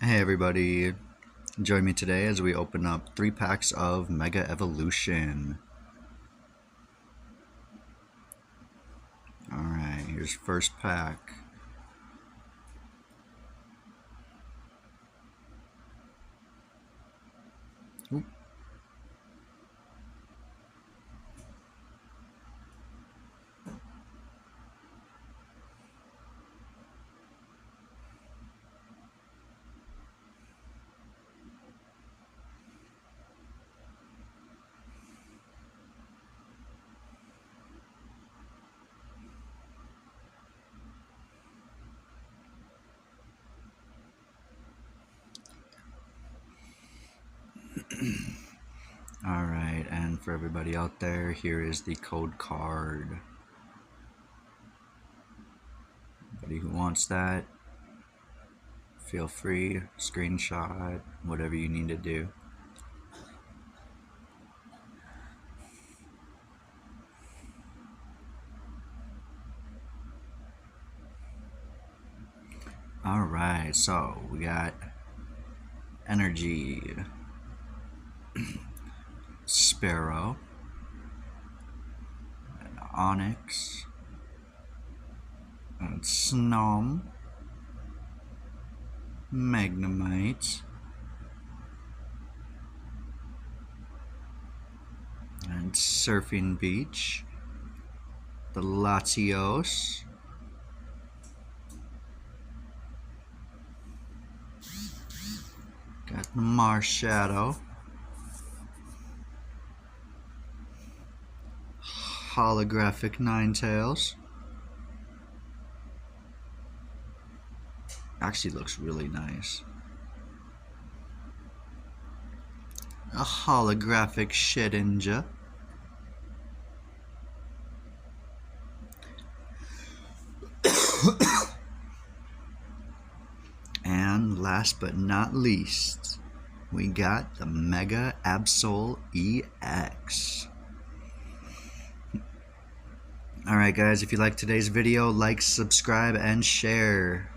Hey everybody, join me today as we open up 3 packs of Mega Evolution. Alright, here's first pack. Oop. Alright, and for everybody out there, here is the code card. Anybody who wants that, feel free, screenshot, whatever you need to do. Alright, so we got Energy, Sparrow, and Onyx, and Snom, Magnemite, and Surfing Beach, the Latios, got the Marshadow, holographic Ninetales. Actually looks really nice. A holographic Shedinja. And last but not least, we got the Mega Absol EX. Alright guys, if you liked today's video, like, subscribe, and share.